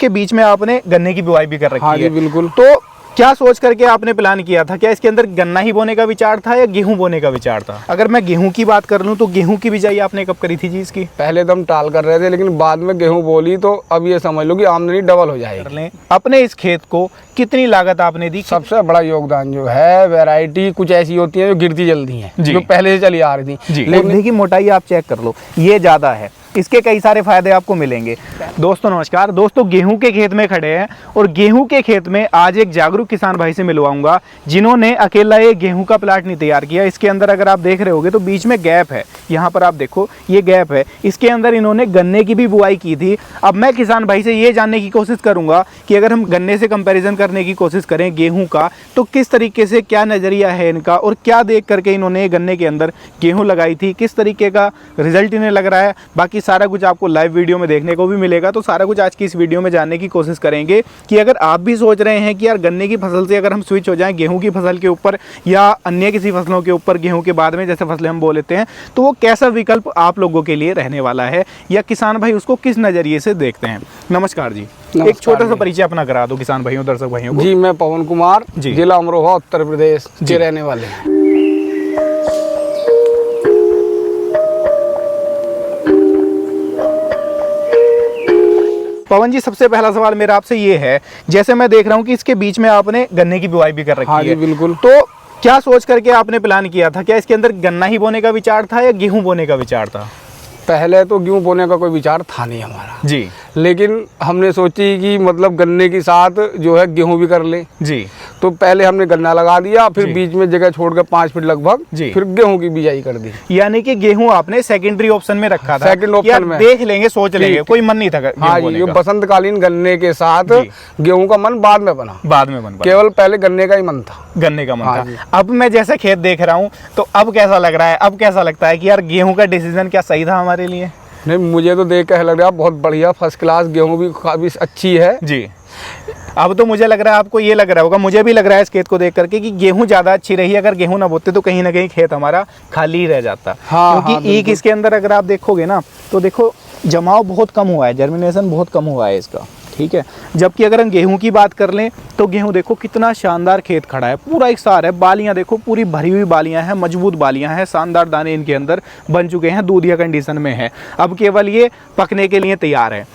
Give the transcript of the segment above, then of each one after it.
के बीच में आपने गन्ने की बुआई भी कर रखी हाँ जी, है। बिल्कुल। तो क्या सोच करके आपने प्लान किया था? क्या इसके अंदर गन्ना ही बोने का विचार था या गेहूं बोने का विचार था? अगर मैं गेहूं की बात कर लूं तो गेहूं की बिजाई आपने कब करी थी जी इसकी? पहले तो हम टाल कर रहे थे, लेकिन बाद में गेहूं बोली तो अब ये समझ लो कि आमदनी डबल हो जाएगी। कर लें अपने इस खेत को कितनी लागत आपने दी? सबसे बड़ा योगदान जो है, वैरायटी कुछ ऐसी होती है जो गिरती जल्दी हैं, जी। जो पहले से चली आ रही थी जी, लेकिन पौधे की मोटाई आप चेक कर लो, ये ज़्यादा है, इसके कई सारे फायदे आपको मिलेंगे। दोस्तों नमस्कार। दोस्तों गेहूं के खेत में खड़े हैं और गेहूं के खेत में आज एक जागरूक किसान भाई से मिलवाऊंगा जिन्होंने अकेला ये गेहूं का प्लाट नहीं तैयार किया। इसके अंदर अगर आप देख रहे होगे तो बीच में गैप है, यहाँ पर आप देखो ये गैप है, इसके अंदर इन्होंने गन्ने की भी बुआई की थी। अब मैं किसान भाई से ये जानने की कोशिश करूंगा कि अगर हम गन्ने से कंपैरिजन करने की कोशिश करें गेहूं का, तो किस तरीके से क्या नज़रिया है इनका और क्या देख करके इन्होंने गन्ने के अंदर गेहूं लगाई थी, किस तरीके का रिजल्ट इन्हें लग रहा है। बाकी सारा कुछ आपको लाइव वीडियो में देखने को भी मिलेगा। तो सारा कुछ आज की इस वीडियो में जानने की कोशिश करेंगे कि अगर आप भी सोच रहे हैं कि यार गन्ने की फसल से अगर हम स्विच हो जाएं गेहूं की फसल के ऊपर या अन्य किसी फसलों के ऊपर, गेहूं के बाद में जैसे फसलें हम बोल लेते हैं, तो वो कैसा विकल्प आप लोगों के लिए रहने वाला है या किसान भाई उसको किस नज़रिए से देखते हैं। नमस्कार जी। एक छोटा सा परिचय अपना करा दो किसान भाइयों दर्शक भाइयों को। जी, मैं पवन कुमार, जिला अमरोहा, उत्तर प्रदेश के रहने वाले हैं। पवन जी, सबसे पहला सवाल मेरा आपसे ये है, जैसे मैं देख रहा हूँ कि इसके बीच में आपने गन्ने की बुआई भी कर रखी हाँ जी, है, बिल्कुल। तो क्या सोच करके आपने प्लान किया था? क्या इसके अंदर गन्ना ही बोने का विचार था या गेहूं बोने का विचार था? पहले तो गेहूं बोने का कोई विचार था नहीं हमारा जी, लेकिन हमने सोची कि मतलब गन्ने के साथ जो है गेहूं भी कर ले। जी, तो पहले हमने गन्ना लगा दिया, फिर जी। बीच में जगह छोड़कर 5 फीट लगभग, जी। फिर गेहूं की बिजाई कर दी। यानी कि गेहूं आपने सेकेंडरी ऑप्शन में रखा था। सेकंड ऑप्शन यार में देख लेंगे, सोच लेंगे, ठीक। कोई मन नहीं था गेहूं हाँ जी, बोने ये का। बसंतकालीन गन्ने के साथ जी। गेहूं का मन बाद में बना, बाद में बन पाया। केवल पहले गन्ने का ही मन था। गन्ने का मन हाँ जी। था। अब मैं जैसा खेत देख रहा हूँ तो अब कैसा लग रहा है? अब कैसा लगता है कि यार गेहूं का डिसीजन क्या सही था हमारे लिए? नहीं, मुझे तो देख कर लग रहा है बहुत बढ़िया, फर्स्ट क्लास, गेहूं भी काफी अच्छी है। जी, अब तो मुझे लग रहा है, आपको ये लग रहा होगा, मुझे भी लग रहा है इस खेत को देख करके कि गेहूं ज़्यादा अच्छी रही। अगर गेहूं ना बोते तो कहीं ना कहीं खेत हमारा खाली ही रह जाता। हाँ, क्योंकि हाँ, एक इसके अंदर अगर आप देखोगे ना तो देखो जमाव बहुत कम हुआ है, जर्मिनेशन बहुत कम हुआ है इसका, ठीक है। जबकि अगर हम गेहूं की बात कर लें तो गेहूं देखो कितना शानदार खेत खड़ा है, पूरा एक सार है, बालियां देखो पूरी भरी हुई बालियां हैं, मजबूत बालियां हैं, शानदार दाने इनके अंदर बन चुके हैं, दूधिया कंडीशन में है, अब केवल ये पकने के लिए तैयार है।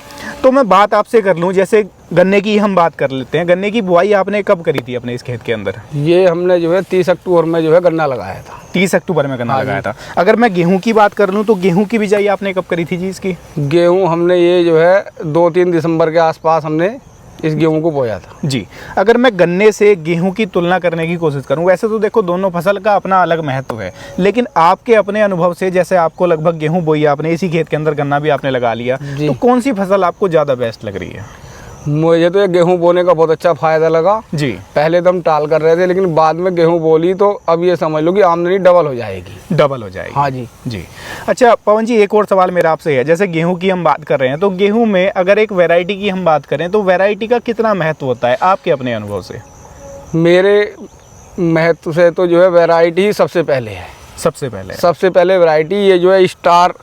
तो मैं बात आपसे कर लूं, जैसे गन्ने की हम बात कर लेते हैं, गन्ने की बुआई आपने कब करी थी अपने इस खेत के अंदर? ये हमने जो है 30 अक्टूबर में जो है गन्ना लगाया था। 30 अक्टूबर में गन्ना हाँ लगाया था। अगर मैं गेहूं की बात कर लूं तो गेहूं की बिजाई आपने कब करी थी जी इसकी? गेहूं हमने ये जो है 2-3 दिसंबर के आसपास हमने इस गेहूं को बोया था। जी, अगर मैं गन्ने से गेहूं की तुलना करने की कोशिश करूं, वैसे तो देखो दोनों फसल का अपना अलग महत्व है, लेकिन आपके अपने अनुभव से, जैसे आपको लगभग गेहूं बोई आपने, इसी खेत के अंदर गन्ना भी आपने लगा लिया, तो कौन सी फसल आपको ज़्यादा बेस्ट लग रही है? मुझे तो ये गेहूं बोने का बहुत अच्छा फायदा लगा। जी, पहले तो हम टाल कर रहे थे, लेकिन बाद में गेहूं बोली तो अब ये समझ लो कि आमदनी डबल हो जाएगी। डबल हो जाएगी। हाँ जी। जी, अच्छा पवन जी, एक और सवाल मेरा आपसे है, जैसे गेहूं की हम बात कर रहे हैं तो गेहूं में अगर एक वैरायटी की हम बात करें तो वैरायटी का कितना महत्व होता है आपके अपने अनुभव से? मेरे महत्व से तो जो है वैरायटी ही सबसे पहले है। सबसे पहले वैरायटी ये जो है स्टार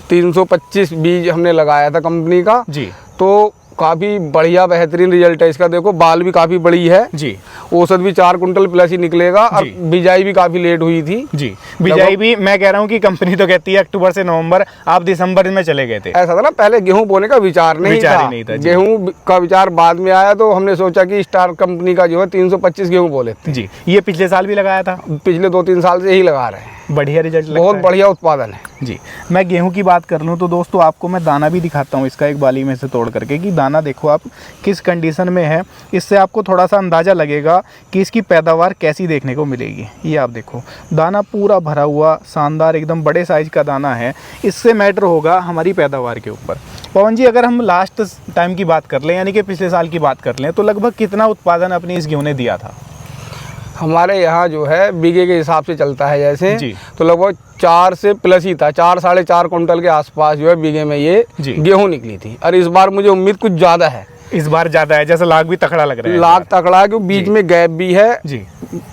325 बीज हमने लगाया था कंपनी का। जी, तो काफ़ी बढ़िया बेहतरीन रिजल्ट है इसका। देखो बाल भी काफ़ी बड़ी है जी, औसत भी 4 कुंटल प्लस ही निकलेगा, और बिजाई भी काफ़ी लेट हुई थी। जी, बिजाई भी मैं कह रहा हूँ कि कंपनी तो कहती है अक्टूबर से नवंबर, आप दिसंबर में चले गए थे। ऐसा था ना, पहले गेहूं बोने का विचार नहीं था। गेहूं का विचार बाद में आया, तो हमने सोचा कि स्टार कंपनी का जो है 325 गेहूं बोले थे। जी, ये पिछले साल भी लगाया था? पिछले 2-3 साल से यही लगा रहे हैं। बढ़िया रिजल्ट लगता बहुत है। बढ़िया उत्पादन है। जी, मैं गेहूं की बात कर लूँ तो दोस्तों आपको मैं दाना भी दिखाता हूँ इसका, एक बाली में से तोड़ करके, कि दाना देखो आप किस कंडीशन में है। इससे आपको थोड़ा सा अंदाज़ा लगेगा कि इसकी पैदावार कैसी देखने को मिलेगी। ये आप देखो दाना पूरा भरा हुआ, शानदार, एकदम बड़े साइज का दाना है। इससे मैटर होगा हमारी पैदावार के ऊपर। पवन जी, अगर हम लास्ट टाइम की बात कर लें, यानी कि पिछले साल की बात कर लें, तो लगभग कितना उत्पादन अपनी इस गेहूं ने दिया था? हमारे यहाँ जो है बीघे के हिसाब से चलता है जैसे जी, तो लगभग 4 से प्लस ही था, 4-4.5 कुंटल के आसपास जो है बीघे में ये गेहूं निकली थी। और इस बार मुझे उम्मीद कुछ ज़्यादा है। इस बार ज़्यादा है, जैसे लाख भी तकड़ा लग रहा है। लाख तकड़ा है, क्योंकि बीच में गैप भी है। जी,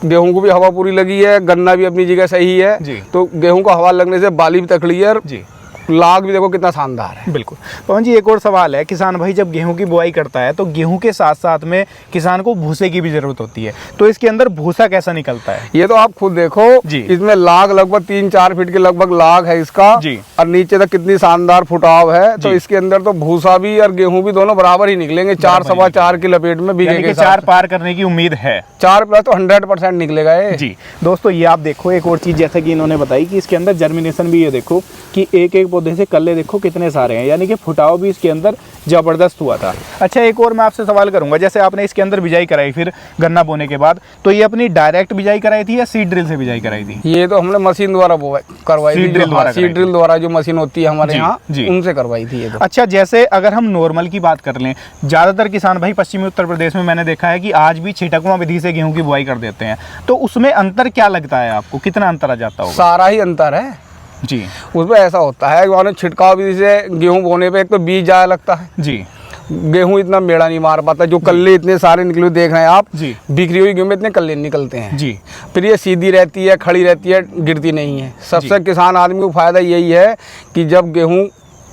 गेहूं को भी हवा पूरी लगी है, गन्ना भी अपनी जगह सही है। जी, तो गेहूं को हवा लगने से बाली भी तकड़ी है, जी, लाग भी देखो कितना शानदार है। बिल्कुल। पवन जी, एक और सवाल है, किसान भाई जब गेहूं की बुआई करता है तो गेहूं के साथ साथ में किसान को भूसे की भी जरूरत होती है, तो इसके अंदर भूसा कैसा निकलता है? ये तो आप खुद देखो जी। इसमें लाग लगभग 3-4 फीट के लगभग लाग है इसका जी। और नीचे तक कितनी शानदार फुटाव है। तो जी। इसके अंदर तो भूसा भी और गेहूं भी दोनों बराबर ही निकलेंगे, 4-4.25 की लपेट में बीघे के 4 पार करने की उम्मीद है। 4 प्लस तो 100% निकलेगा ये। जी दोस्तों, ये आप देखो एक और चीज जैसा कि इन्होंने बताई कि इसके अंदर जर्मिनेशन भी, ये देखो कि एक एक पौधे से कल्ले देखो कितने सारे हैं, यानी कि फुटाव भी इसके अंदर जबरदस्त हुआ था। अच्छा, एक और मैं आपसे सवाल करूंगा, जैसे आपने इसके अंदर बिजाई कराई फिर गन्ना बोने के बाद, तो ये अपनी डायरेक्ट बिजाई कराई थी या सीड ड्रिल से बिजाई कराई थी? ये तो हमने मशीन द्वारा करवाई थी, सीड ड्रिल द्वारा जो मशीन होती है हमारे यहाँ, उनसे करवाई थी ये तो। अच्छा, जैसे अगर हम नॉर्मल की बात कर लें, ज्यादातर किसान भाई पश्चिमी उत्तर प्रदेश में मैंने देखा है कि आज भी छिटकवा विधि से गेहूं की बुआई कर देते हैं, तो उसमें अंतर क्या लगता है आपको, कितना अंतर आ जाता होगा? सारा ही अंतर है जी। उसमें ऐसा होता है छिड़काव विधि से गेहूं बोने पे एक तो बीज ज़्यादा लगता है जी, गेहूं इतना मेड़ा नहीं मार पाता, जो कल्ले इतने सारे निकले देख रहे हैं आप जी, बिखरी हुई गेहूं में इतने कल्ले निकलते हैं जी। फिर ये सीधी रहती है, खड़ी रहती है, गिरती नहीं है। सबसे किसान आदमी को फायदा यही है कि जब गेहूं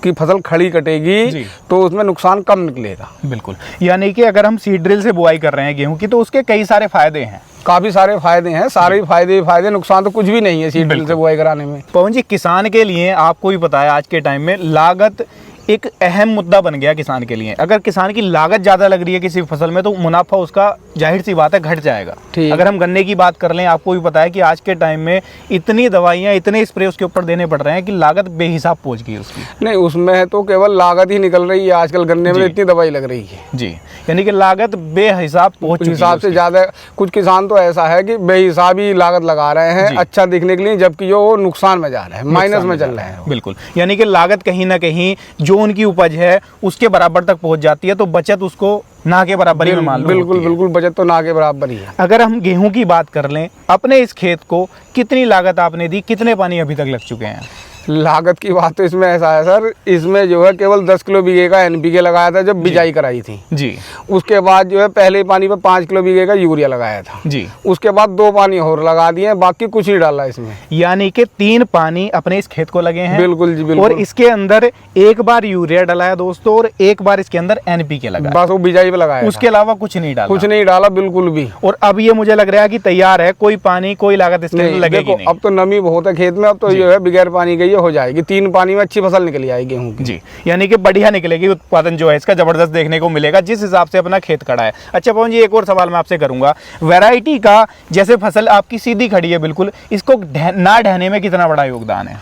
की फसल खड़ी कटेगी तो उसमें नुकसान कम निकलेगा। बिल्कुल, यानी कि अगर हम सीड ड्रिल से बुआई कर रहे हैं गेहूं की तो उसके कई सारे फायदे हैं, काफी सारे फायदे हैं, सारे फायदे, नुकसान तो कुछ भी नहीं है सीड ड्रिल से बुआई कराने में। पवन जी, किसान के लिए आपको भी पता है आज के टाइम में लागत एक अहम मुद्दा बन गया किसान के लिए। अगर किसान की लागत ज़्यादा लग रही है किसी फसल में तो मुनाफा उसका जाहिर सी बात है घट जाएगा। अगर हम गन्ने की बात कर लें, आपको भी पता है कि आज के टाइम में इतनी दवाइयाँ, इतने स्प्रे उसके ऊपर देने पड़ रहे हैं कि लागत बेहिसाब पहुंच गई उसकी। नहीं, उसमें तो केवल लागत ही निकल रही है आजकल, गन्ने में इतनी दवाई लग रही है जी, यानी कि लागत बेहिसाब पहुंच चुकी है। हिसाब से ज़्यादा कुछ किसान तो ऐसा है कि बेहिसाब ही लागत लगा रहे हैं अच्छा दिखने के लिए, जबकि जो नुकसान में जा रहे हैं, माइनस में चल रहे हैं। बिल्कुल, यानी कि लागत कहीं ना कहीं जो उनकी उपज है उसके बराबर तक पहुंच जाती है, तो बचत उसको ना के बराबर ही में मान लो। बिल्कुल बचत तो ना के बराबर ही है। अगर हम गेहूं की बात कर लें, अपने इस खेत को कितनी लागत आपने दी, कितने पानी अभी तक लग चुके हैं? लागत की बात तो इसमें ऐसा है सर, इसमें जो है केवल 10 किलो बीघे का NPK लगाया था जब बिजाई कराई थी जी। उसके बाद जो है पहले पानी पर 5 किलो बीघे का यूरिया लगाया था जी। उसके बाद 2 पानी और लगा दिए, बाकी कुछ नहीं डाला इसमें। यानी कि 3 पानी अपने इस खेत को लगे हैं। बिल्कुल जी, बिल्कुल। और इसके अंदर एक बार यूरिया डलाया दोस्तों, और एक बार इसके अंदर NPK लगा, बस वो बिजाई पे लगाया, उसके अलावा कुछ नहीं डाला, बिल्कुल भी। और अब ये मुझे लग रहा है कि तैयार है, कोई पानी कोई लागत इसके अंदर लगेगी नहीं। अब तो नमी बहुत है खेत में, अब तो जो है बगैर पानी के ये हो जाएगी, 3 पानी में अच्छी फसल निकल आएगी गेहूं की। जी, यानी कि बढ़िया निकलेगी, उत्पादन जो है इसका जबरदस्त देखने को मिलेगा जिस हिसाब से अपना खेत खड़ा है। अच्छा पवन जी, एक और सवाल मैं आपसे करूंगा, वैरायटी का, जैसे फसल आपकी सीधी खड़ी है बिल्कुल, इसको ना ढहने में कितना बड़ा योगदान है?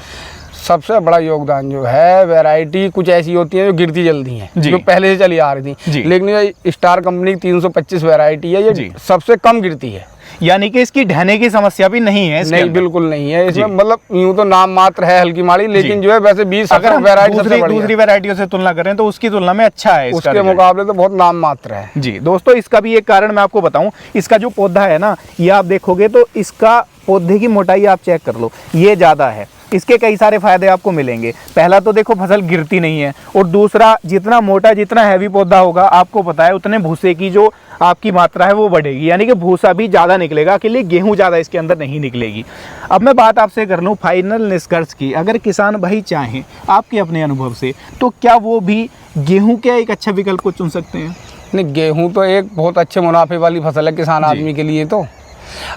सबसे बड़ा योगदान जो है, वैरायटी कुछ ऐसी होती है जो गिरती जल्दी हैं, जो पहले से चली आ रही थी, लेकिन ये स्टार कंपनी की 325 वैरायटी है, ये सबसे कम गिरती है, यानी कि इसकी ढहने की समस्या भी नहीं है। नहीं, बिल्कुल नहीं है इसमें, मतलब यूं तो नाम मात्र है हल्की माड़ी, लेकिन जो है वैसे 20 अगर हम वैरायटी दूसरी वैरायटियों से तुलना करें तो उसकी तुलना में अच्छा है, उसके मुकाबले तो बहुत नाम मात्र है। जी दोस्तों, इसका भी एक कारण मैं आपको बताऊं, इसका जो पौधा है ना, ये आप देखोगे तो इसका पौधे की मोटाई आप चेक कर लो, ये ज्यादा है। इसके कई सारे फायदे आपको मिलेंगे। पहला तो देखो फसल गिरती नहीं है, और दूसरा जितना मोटा, जितना हैवी पौधा होगा, आपको पता है उतने भूसे की जो आपकी मात्रा है वो बढ़ेगी, यानी कि भूसा भी ज़्यादा निकलेगा, के लिए गेहूं ज़्यादा इसके अंदर नहीं निकलेगी। अब मैं बात आपसे कर लूँ फाइनल निष्कर्ष की, अगर किसान भाई चाहें आपके अपने अनुभव से, तो क्या वो भी गेहूं के एक अच्छा विकल्प को चुन सकते हैं? नहीं, गेहूँ तो एक बहुत अच्छे मुनाफे वाली फसल है किसान आदमी के लिए। तो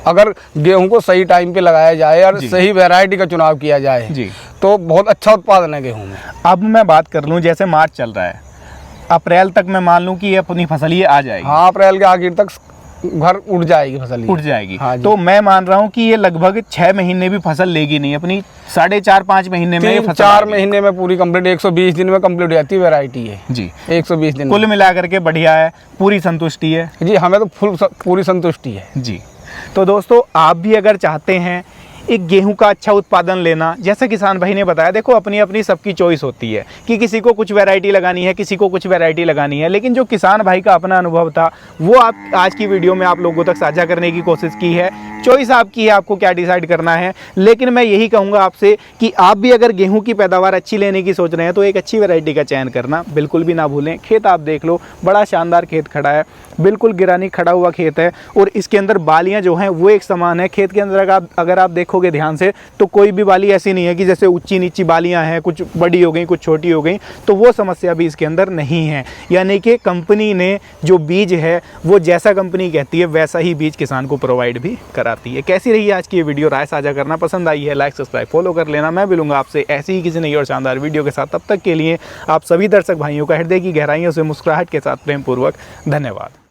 अगर गेहूं को सही टाइम पे लगाया जाए और सही वैरायटी का चुनाव किया जाए तो बहुत अच्छा उत्पादन है गेहूं में। अब मैं बात कर लूं, जैसे मार्च चल रहा है, अप्रैल तक मैं मान लूं कि ये अपनी फसल ये आ जाएगी। हाँ, अप्रैल के आखिर तक घर उड़ जाएगी फसल, उड़ जाएगी। हाँ, तो मैं मान रहा हूँ कि ये लगभग 6 महीने भी फसल लेगी नहीं, अपनी 4.5-5 महीने में, 4 महीने में पूरी कंप्लीट, 120 दिन में कंप्लीट हो जाती है वैरायटी है जी। 120 दिन कुल मिलाकर के बढ़िया है, पूरी संतुष्टि है जी, हमें तो पूरी संतुष्टि है जी। तो दोस्तों, आप भी अगर चाहते हैं एक गेहूं का अच्छा उत्पादन लेना, जैसे किसान भाई ने बताया, देखो अपनी अपनी सबकी चॉइस होती है कि किसी को कुछ वैरायटी लगानी है, किसी को कुछ वैरायटी लगानी है, लेकिन जो किसान भाई का अपना अनुभव था वो आप आज की वीडियो में आप लोगों तक साझा करने की कोशिश की है चॉइस आपकी है, आपको क्या डिसाइड करना है। लेकिन मैं यही कहूँगा आपसे कि आप भी अगर गेहूं की पैदावार अच्छी लेने की सोच रहे हैं तो एक अच्छी वैरायटी का चयन करना बिल्कुल भी ना भूलें। खेत आप देख लो, बड़ा शानदार खेत खड़ा है, बिल्कुल गिरानी खड़ा हुआ खेत है और इसके अंदर बालियां जो हैं वो एक समान है। खेत के अंदर अगर आप देखोगे ध्यान से तो कोई भी बाली ऐसी नहीं है कि जैसे ऊंची नीची बालियां हैं, कुछ बड़ी हो गई कुछ छोटी हो गई, तो वो समस्या भी इसके अंदर नहीं है। यानी कि कंपनी ने जो बीज है वो जैसा कंपनी कहती है वैसा ही बीज किसान को प्रोवाइड भी कराती है। कैसी रही आज की ये वीडियो, राय साझा करना, पसंद आई है लाइक सब्सक्राइब फॉलो कर लेना। मैं मिलूंगा आपसे ऐसी ही किसी नई और शानदार वीडियो के साथ। तब तक के लिए आप सभी दर्शक भाइयों का हृदय की गहराइयों से मुस्कुराहट के साथ प्रेम पूर्वक धन्यवाद।